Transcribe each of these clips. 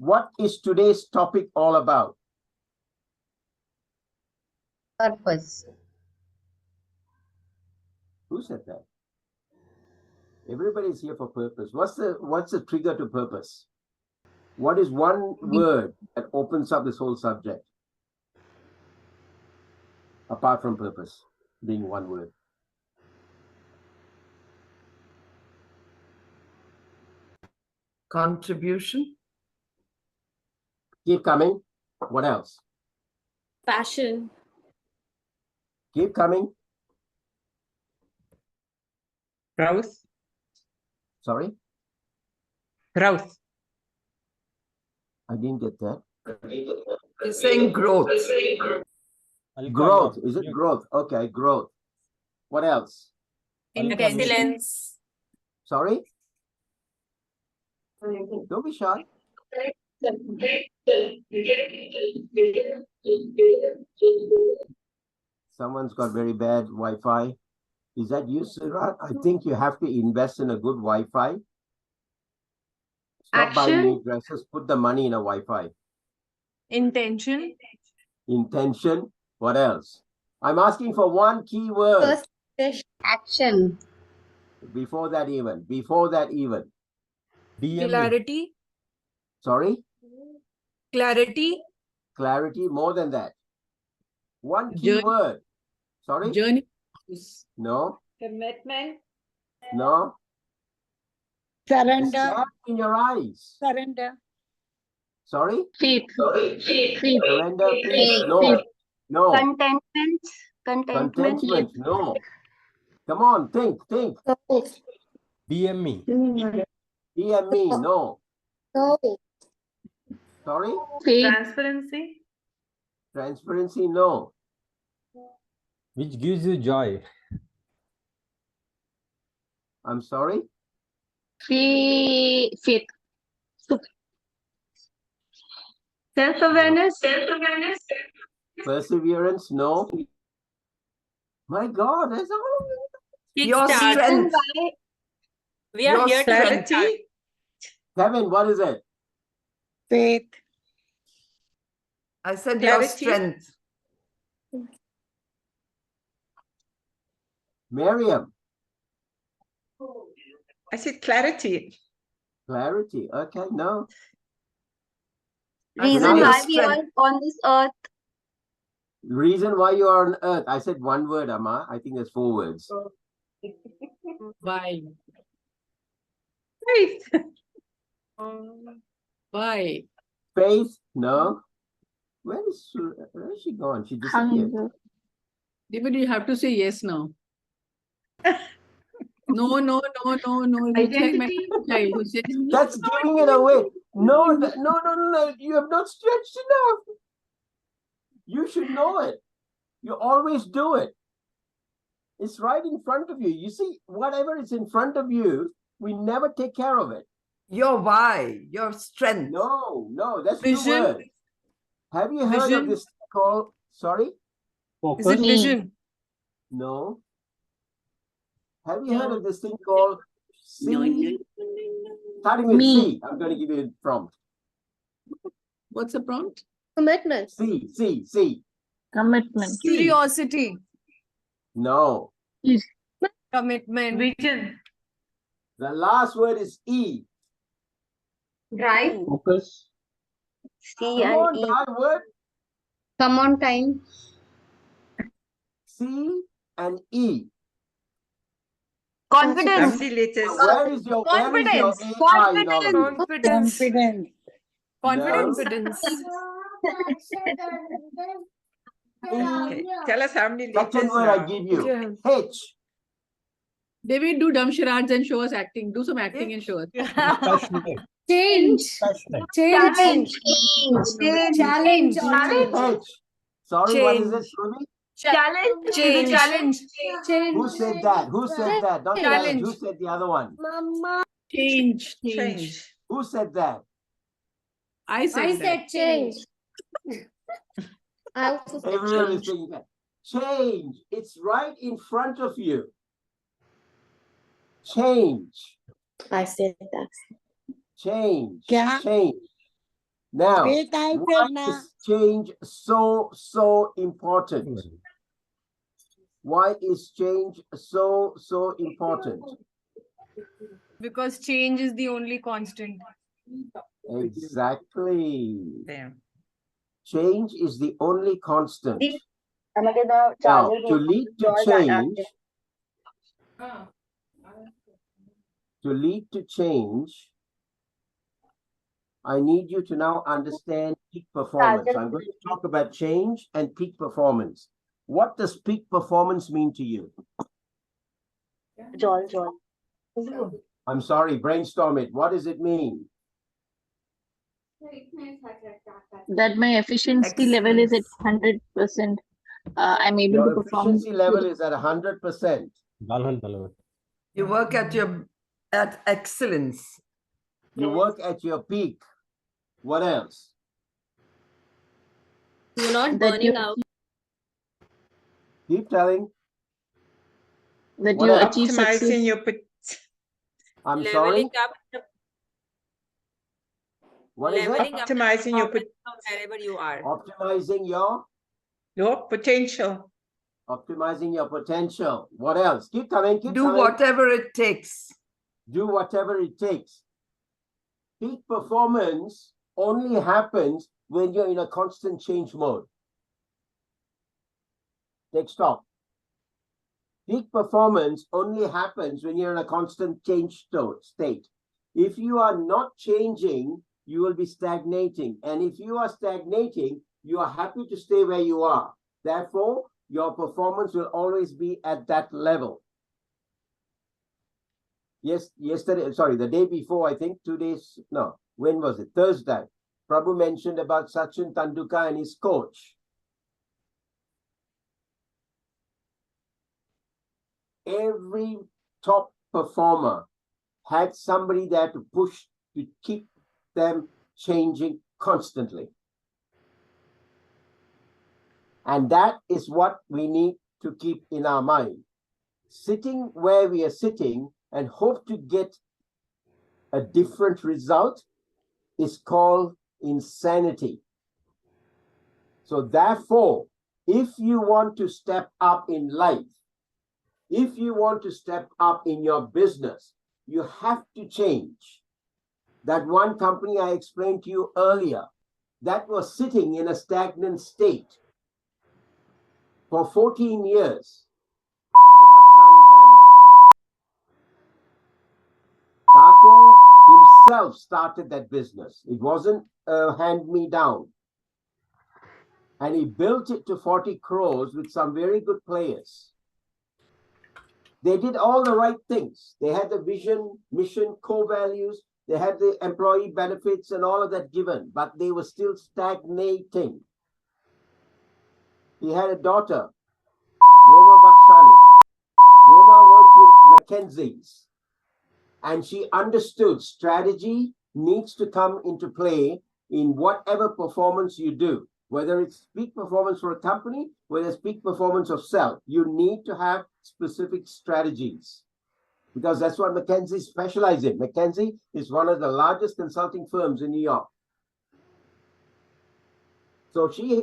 What is today's topic all about? Purpose. Who said that? Everybody's here for purpose. What's the trigger to purpose? What is one word that opens up this whole subject? Apart from purpose being one word. Contribution. Keep coming. What else? Passion. Keep coming. Growth. Sorry, Growth. I didn't get that. He's saying growth. Growth. Is it growth? Okay, growth. What else? Excellence. Sorry? Don't be shy. Someone's got very bad Wi-Fi. Is that you, Surat? I think you have to invest in a good Wi-Fi. Stop buying new dresses. Put the money in a Wi-Fi. Intention. Intention. What else? I'm asking for one key word. Action. Before that even. Before that even. Clarity. Sorry? Clarity. Clarity. More than that. One key Journey. word. Sorry? Journey. No. Commitment. No. Surrender. Sad in your eyes. Surrender. Sorry? Faith. Faith. Surrender, please. Faith. No. No. Contentment. Contentment. No. Come on, think. BME. He and me. No. Sorry? Faith. Transparency. Transparency. No. Which gives you joy. I'm sorry? Faith. Self-awareness. Perseverance. No. My God, that's all. Your Kickstart. strength. We are Your here to clarity. kickstart. Kevin, what is it? Faith. I said your Clarity. strength. Miriam. I said clarity. Clarity. Okay, no. Reason Another why we are strength. on this earth. Reason why you are on earth. I said one word, Amma. I think there's 4 words. Why? Faith. Why? Faith. No. Where is she gone? She disappeared. Even you have to say yes now. No. It's like my child who says, That's giving it away. No. You have not stretched enough. You should know it. You always do it. It's right in front of you. You see, whatever is in front of you, we never take care of it. Your why. Your strength. No, that's 2 Vision. words. Have you heard of Vision. this called, sorry? Is it vision? No. Have you heard of this thing called C? Starting with C. I'm going to give you a prompt. what's the prompt? Commitment. C. Commitment. Curiosity. No. Commitment. Vision. The last word is E. Drive. Focus. C Come on, and E. that word. Come on time. C and E. Confidence. Abilities. Where is your Confidence. AI in all of this? Confidence. Confidence. Confidence. Okay. Tell us how many Second letters word I now. give you. Yeah. H. David, do dumb charades and show us acting. Do some acting and show us. Passionate. Change. Passionate. Challenge. Challenge. H. Sorry, what is it, Change. Shruti? Challenge. Challenge. Who said that? Who said that? Not challenge. Who Challenge. said the other one? Change. Change. Who said that? I said that. change. I also said Everyone is change. saying that. Change. It's right in front of you. Change. I said that. Change. Yeah. Change. Now, why is change so important? Why is change so important? Because change is the only constant. Exactly. There. Change is the only constant. আমাকে দাও Now, চার্জের to lead to change, I need you to now understand peak performance. I'm going to talk about change and peak performance. What does peak performance mean to you? জল জল I'm sorry, brainstorm it. What does it mean? that my efficiency level is at 100%. I'm able Your to perform. efficiency level is at 100%. You work at excellence. You work at your peak. What else? You're not That burning you- out. Keep telling. That What you else? achieve Optimizing success. your I'm sorry. Up the, What is it? leveling up the Optimizing your performance from wherever you are. Optimizing your potential. optimizing your potential. What else? Keep coming. Keep Do coming. whatever it takes. Do whatever it takes. Peak performance only happens when you're in a constant change mode. Take stop. Peak performance only happens when you're in a constant change state. If you are not changing, you will be stagnating. And if you are stagnating, you are happy to stay where you are. Therefore, your performance will always be at that level. The day before, I think 2 days, no, when was it? Thursday. Prabhu mentioned about Sachin Tendulkar and his coach. Every top performer had somebody there to push to keep them changing constantly. And that is what we need to keep in our mind. Sitting where we are sitting and hope to get a different result is called insanity. So therefore, if you want to step up in life, if you want to step up in your business, you have to change. That one company I explained to you earlier, that was sitting in a stagnant state for 14 years. The Baksani family. Taco himself started that business. It wasn't a hand-me-down. And he built it to 40 crores with some very good players. They did all the right things. They had the vision, mission, core values. They had the employee benefits and all of that given, but they were still stagnating. He had a daughter, Roma Bakshani. Roma worked with McKinsey's, and she understood strategy needs to come into play in whatever performance you do. Whether it's peak performance for a company, whether it's peak performance of self, you need to have specific strategies. Because that's what McKinsey specializes in. McKinsey is one of the largest consulting firms in New York. So she,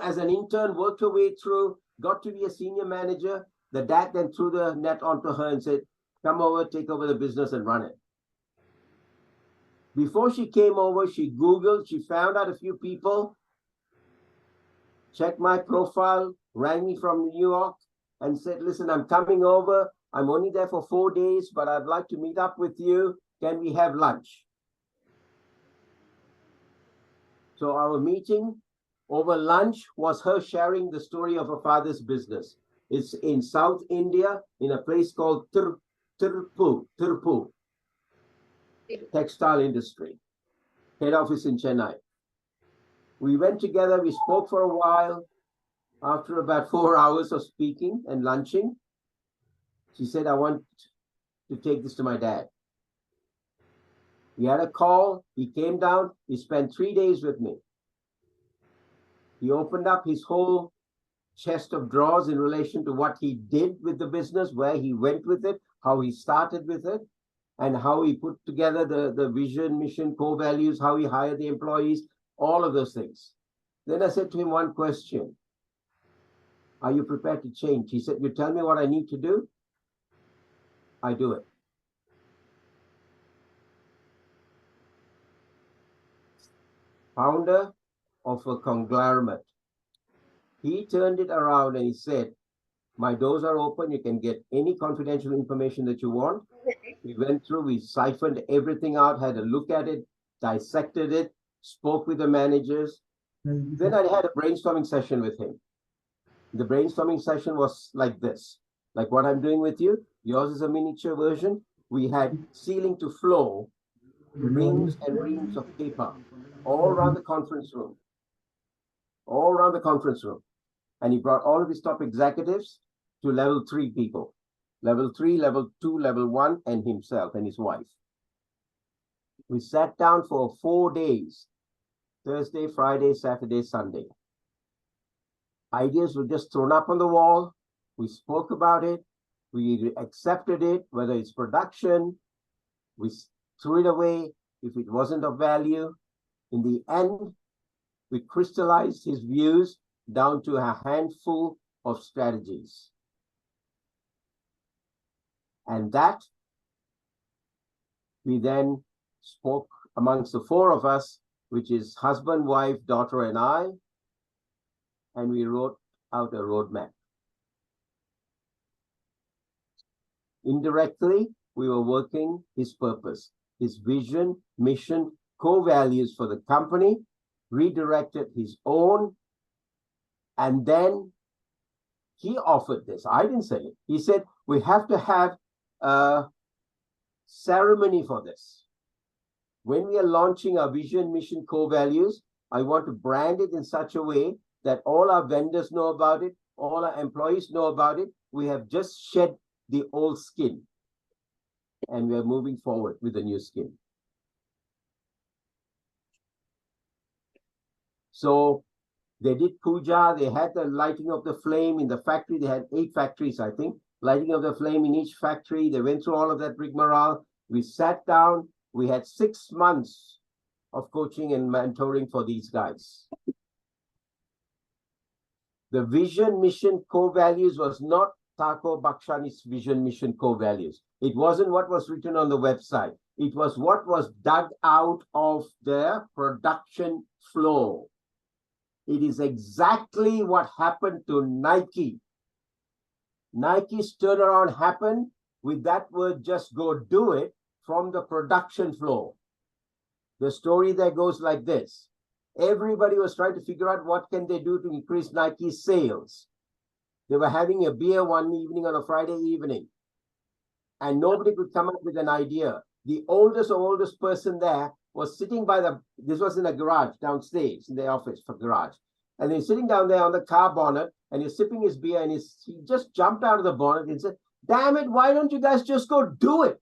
as an intern, worked her way through, got to be a senior manager. The dad then threw the net onto her and said, come over, take over the business and run it. Before she came over, she Googled, she found out a few people, checked my profile, rang me from New York and said, listen, I'm coming over. I'm only there for 4 days, but I'd like to meet up with you. Can we have lunch? So our meeting over lunch was her sharing the story of her father's business. It's in South India, in a place called Tirupur, textile industry, head office in Chennai. We went together, we spoke for a while. After about 4 hours of speaking and lunching, she said, I want to take this to my dad. We had a call, he came down, he spent 3 days with me. He opened up his whole chest of drawers in relation to what he did with the business, where he went with it, how he started with it, and how he put together the vision, mission, core values, how he hired the employees, all of those things. Then I said to him one question. Are you prepared to change? He said, you tell me what I need to do, I do it. Founder of a conglomerate. He turned it around and he said, my doors are open. You can get any confidential information that you want. We went through, we siphoned everything out, had a look at it, dissected it, spoke with the managers. Then I had a brainstorming session with him. The brainstorming session was like this, like what I'm doing with you. Yours is a miniature version. We had ceiling to floor, reams and reams of paper all around the conference room. All around the conference room. And he brought all of his top executives to level 3 people. Level 3, level 2, level 1, and himself and his wife. We sat down for 4 days, Thursday, Friday, Saturday, Sunday. Ideas were just thrown up on the wall. We spoke about it. We accepted it, whether it's production. We threw it away if it wasn't of value. In the end, we crystallized his views down to a handful of strategies. And that we then spoke amongst the 4 of us, which is husband, wife, daughter, and I, and we wrote out a roadmap. Indirectly, we were working his purpose, his vision, mission, core values for the company, redirected his own, and then he offered this. I didn't say it. He said, we have to have a ceremony for this. When we are launching our vision, mission, core values, I want to brand it in such a way that all our vendors know about it, all our employees know about it. We have just shed the old skin and we are moving forward with the new skin. So they did puja, they had the lighting of the flame in the factory. They had 8 factories, I think, lighting of the flame in each factory. They went through all of that rigmarole. We sat down, we had 6 months of coaching and mentoring for these guys. The vision, mission, core values was not Thakur Bakshani's vision, mission, core values. It wasn't what was written on the website. It was what was dug out of their production flow. It is exactly what happened to Nike. Nike's turnaround happened with that word, just go do it, from the production flow. The story there goes like this. Everybody was trying to figure out what can they do to increase Nike's sales. They were having a beer one evening on a Friday evening, and nobody could come up with an idea. The oldest person there was sitting by this was in a garage downstairs in the office for garage. And he's sitting down there on the car bonnet and he's sipping his beer and he just jumped out of the bonnet and said, damn it, why don't you guys just go do it?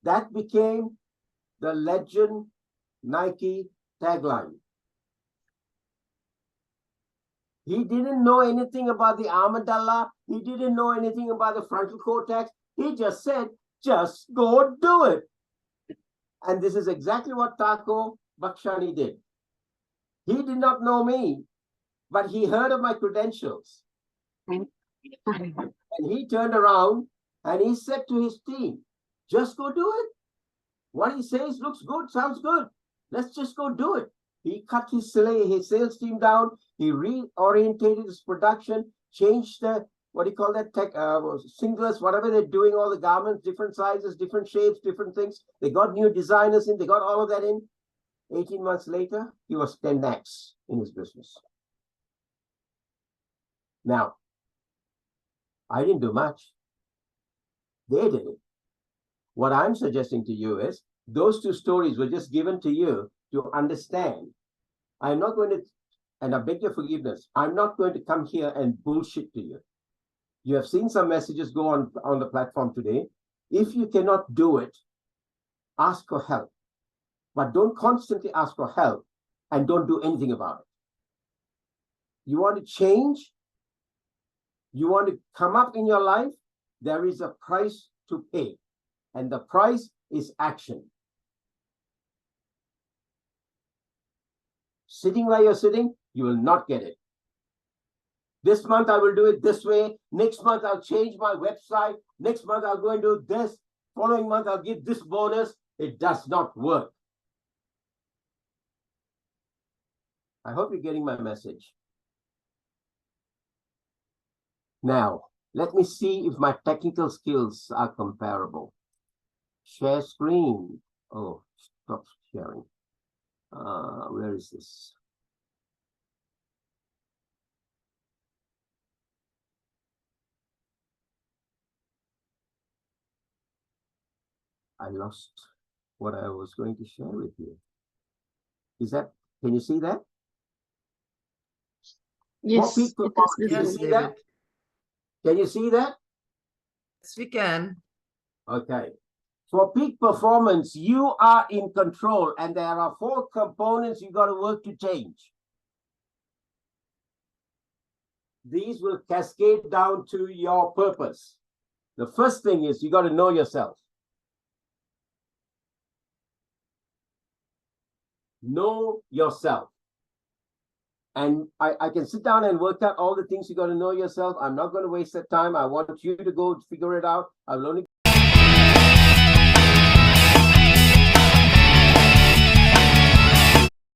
That became the legend Nike tagline. He didn't know anything about the amygdala. He didn't know anything about the frontal cortex. He just said, just go do it. And this is exactly what Thakur Bakshani did. He did not know me, but he heard of my credentials. And he turned around and he said to his team, just go do it. What he says looks good, sounds good. Let's just go do it. He cut his sales team down. He reorientated his production, changed the, what do you call that, singlets, whatever they're doing, all the garments, different sizes, different shapes, different things. They got new designers in, they got all of that in. 18 months later, he was 10x in his business. Now, I didn't do much. They did it. What I'm suggesting to you is, those 2 stories were just given to you to understand. I'm not going to, and I beg your forgiveness, I'm not going to come here and bullshit to you. You have seen some messages go on the platform today. If you cannot do it, ask for help. But don't constantly ask for help and don't do anything about it. You want to change? You want to come up in your life? There is a price to pay. And the price is action. sitting where you're sitting, you will not get it. This month I will do it this way. Next month I'll change my website. Next month I'll go and do this. Following month I'll give this bonus. It does not work. I hope you're getting my message. Now, let me see if my technical skills are comparable. Share screen. Oh, stop sharing. Where is this? I lost what I was going to share with you. Is that, can you see that? Yes, Peak it performance. is Can you Yes, visible. see that? Can you see that? Yes, we can. Okay. For peak performance, you are in control, and there are 4 components you got to work to change. These will cascade down to your purpose. The first thing is you got to know yourself. Know yourself. And I can sit down and work out all the things you got to know yourself. I'm not going to waste that time. I want you to go figure it out. I will only